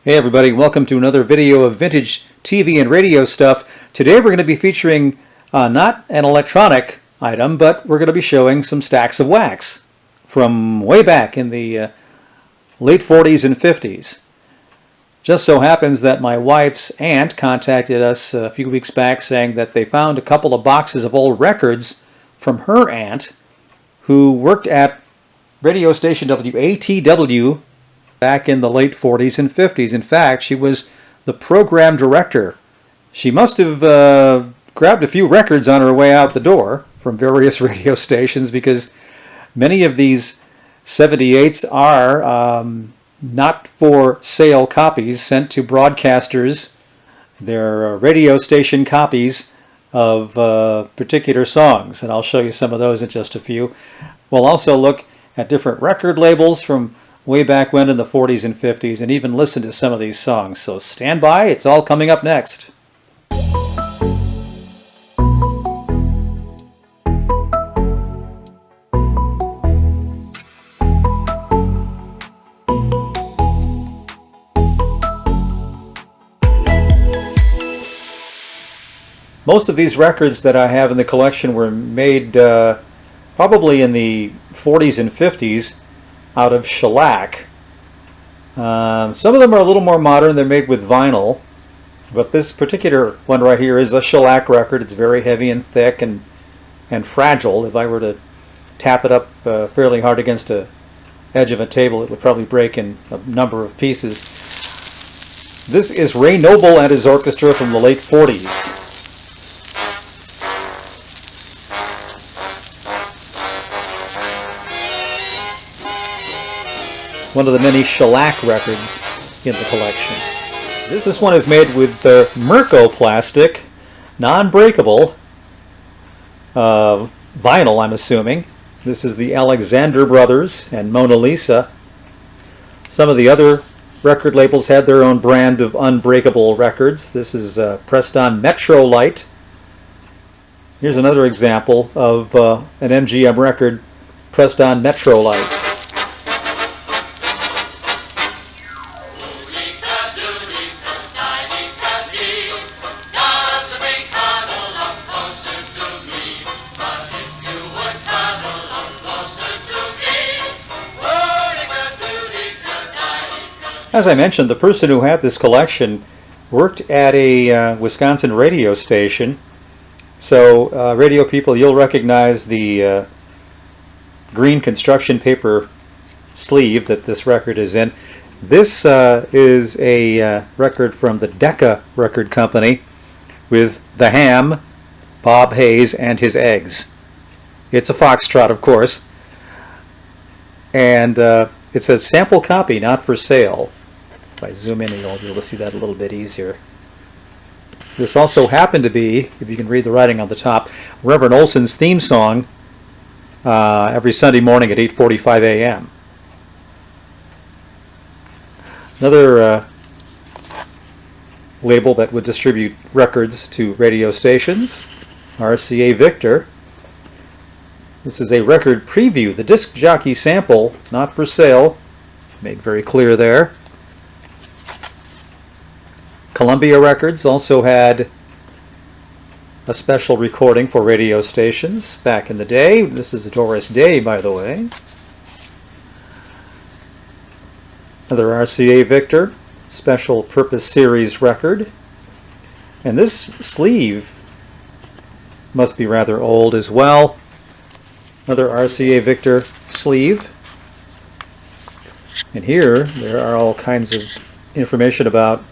Hey everybody, welcome to another video of vintage TV and radio stuff. Today we're going to be featuring not an electronic item, but we're going to be showing some stacks of wax from way back in the late 40s and 50s. Just so happens that my wife's aunt contacted us a few weeks back saying that they found a couple of boxes of old records from her aunt who worked at radio station WATW back in the late 40s and 50s. In fact, she was the program director. She must have grabbed a few records on her way out the door from various radio stations, because many of these 78's are not for sale copies sent to broadcasters. They're radio station copies of particular songs, and I'll show you some of those in just a few. We'll also look at different record labels from way back when in the 40s and 50s, and even listen to some of these songs. So stand by, it's all coming up next. Most of these records that I have in the collection were made probably in the 40s and 50s out of shellac. Some of them are a little more modern. They're made with vinyl, but this particular one right here is a shellac record. It's very heavy and thick and fragile. If I were to tap it up fairly hard against the edge of a table, it would probably break in a number of pieces. This is Ray Noble and his orchestra from the late 40s. One of the many shellac records in the collection. This one is made with Merco plastic, non-breakable vinyl, I'm assuming. This is the Alexander Brothers and Mona Lisa. Some of the other record labels had their own brand of unbreakable records. This is pressed on Metrolite. Here's another example of an MGM record pressed on Metrolite. As I mentioned, the person who had this collection worked at a Wisconsin radio station. So radio people, you'll recognize the green construction paper sleeve that this record is in. This is a record from the Decca Record Company with The Ham, Bob Hayes, and His Eggs. It's a foxtrot, of course. And it says sample copy, not for sale. If I zoom in, you'll be able to see that a little bit easier. This also happened to be, if you can read the writing on the top, Reverend Olson's theme song every Sunday morning at 8:45 a.m. Another label that would distribute records to radio stations, RCA Victor. This is a record preview, the disc jockey sample, not for sale, made very clear there. Columbia Records also had a special recording for radio stations back in the day. This is Doris Day, by the way. Another RCA Victor special purpose series record. And this sleeve must be rather old as well. Another RCA Victor sleeve. And here there are all kinds of information about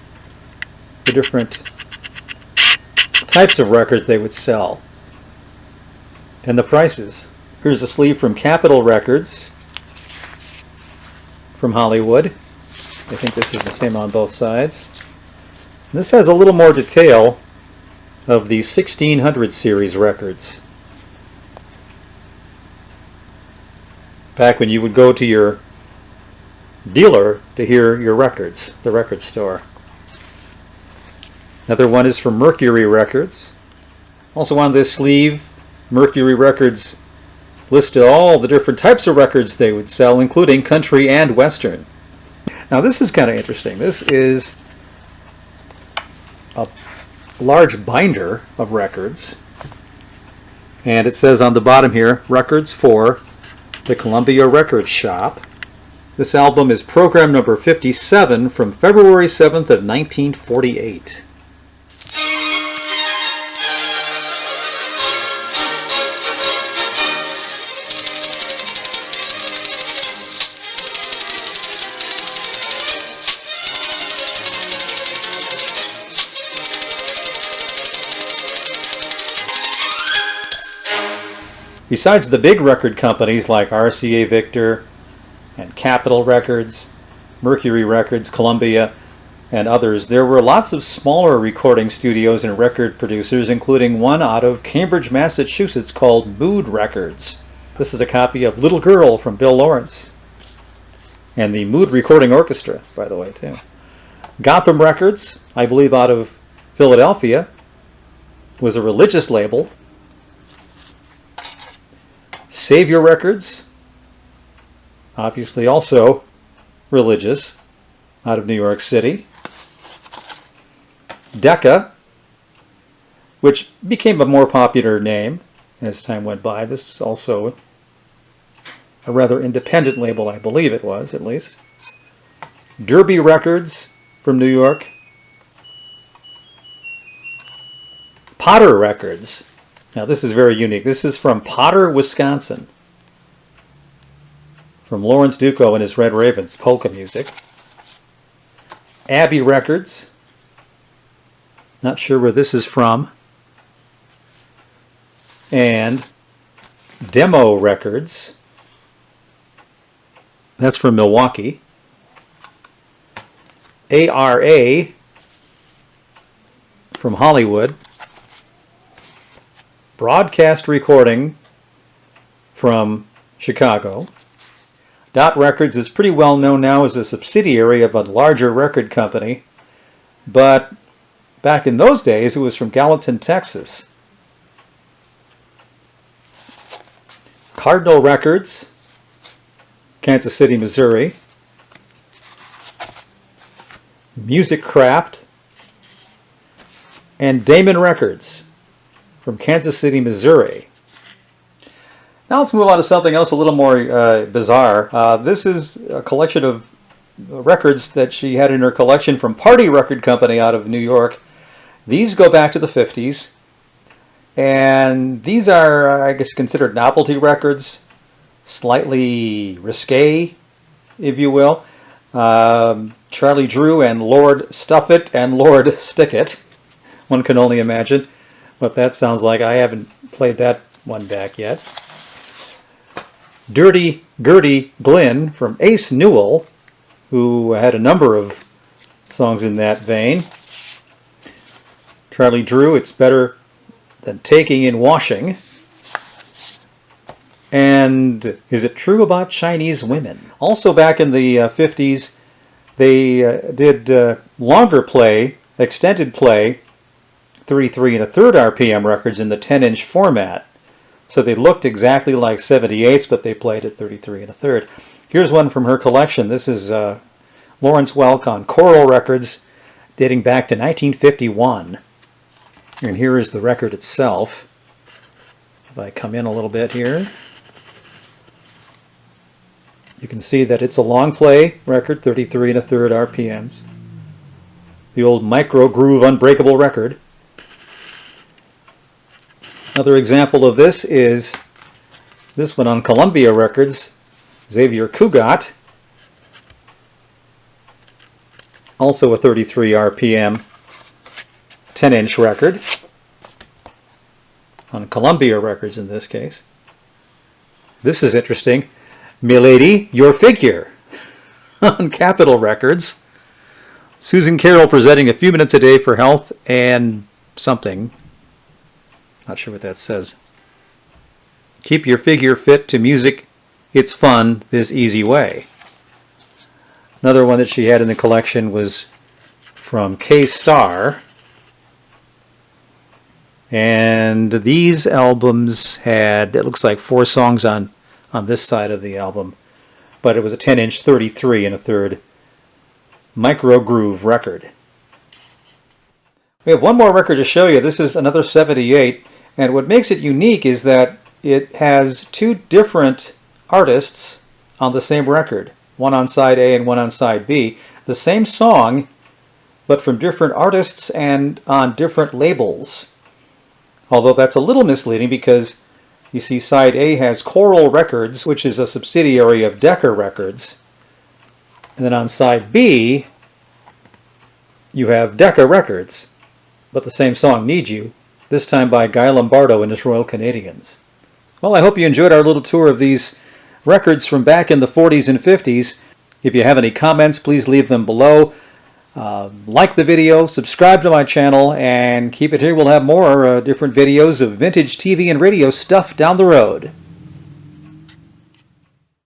the different types of records they would sell and the prices. Here's a sleeve from Capitol Records from Hollywood. I think this is the same on both sides. And this has a little more detail of the 1600 series records. Back when you would go to your dealer to hear your records, the record store. Another one is from Mercury Records. Also on this sleeve, Mercury Records listed all the different types of records they would sell, including country and western. Now this is kind of interesting. This is a large binder of records. And it says on the bottom here, records for the Columbia Records Shop. This album is program number 57 from February 7th of 1948. Besides the big record companies like RCA Victor and Capitol Records, Mercury Records, Columbia, and others, there were lots of smaller recording studios and record producers, including one out of Cambridge, Massachusetts called Mood Records. This is a copy of Little Girl from Bill Lawrence. And the Mood Recording Orchestra, by the way, too. Gotham Records, I believe out of Philadelphia, was a religious label. Savior Records, obviously also religious, out of New York City. Decca, which became a more popular name as time went by. This is also a rather independent label, I believe it was, at least. Derby Records from New York. Potter Records. Now this is very unique. This is from Potter, Wisconsin. From Lawrence Duco and his Red Ravens, polka music. ABBEY Records. Not sure where this is from. And Demo Records. That's from Milwaukee. ARA from Hollywood. Broadcast Recording from Chicago. Dot Records is pretty well known now as a subsidiary of a larger record company, but back in those days it was from Gallatin, Texas. Cardinal Records, Kansas City, Missouri. Music Craft, and Damon Records from Kansas City, Missouri. Now let's move on to something else a little more bizarre. This is a collection of records that she had in her collection from Party Record Company out of New York. These go back to the 50s. And these are, I guess, considered novelty records. Slightly risque, if you will. Charlie Drew and Lord Stuff It and Lord Stick It. One can only imagine what that sounds like. I haven't played that one back yet. Dirty Gertie Glynn from Ace Newell, who had a number of songs in that vein. Charlie Drew, It's Better Than Taking in Washing. And Is It True About Chinese Women? Also back in the 50s, they did longer play, extended play, 33 1/3 RPM records in the 10-inch format. So they looked exactly like 78's, but they played at 33 1/3. Here's one from her collection. This is Lawrence Welk on Coral Records, dating back to 1951. And here is the record itself. If I come in a little bit here, you can see that it's a long play record, 33 1/3 RPMs. The old Micro Groove Unbreakable record. Another example of this is this one on Columbia Records, Xavier Cugat. Also a 33 RPM 10-inch record. On Columbia Records in this case. This is interesting. Milady, Your Figure. On Capitol Records. Susan Carroll presenting A Few Minutes a Day for Health and something. Not sure what that says. Keep your figure fit to music. It's fun this easy way. Another one that she had in the collection was from K-Star. And these albums had, it looks like 4 songs on this side of the album. But it was a 10-inch 33 1/3 micro groove record. We have one more record to show you. This is another 78, and what makes it unique is that it has two different artists on the same record, one on side A and one on side B. The same song, but from different artists and on different labels. Although that's a little misleading because you see side A has Coral Records, which is a subsidiary of Decca Records. And then on side B, you have Decca Records, but the same song, Need You, this time by Guy Lombardo and his Royal Canadians. Well, I hope you enjoyed our little tour of these records from back in the 40s and 50s. If you have any comments, please leave them below. Like the video, subscribe to my channel, and keep it here. We'll have more different videos of vintage TV and radio stuff down the road.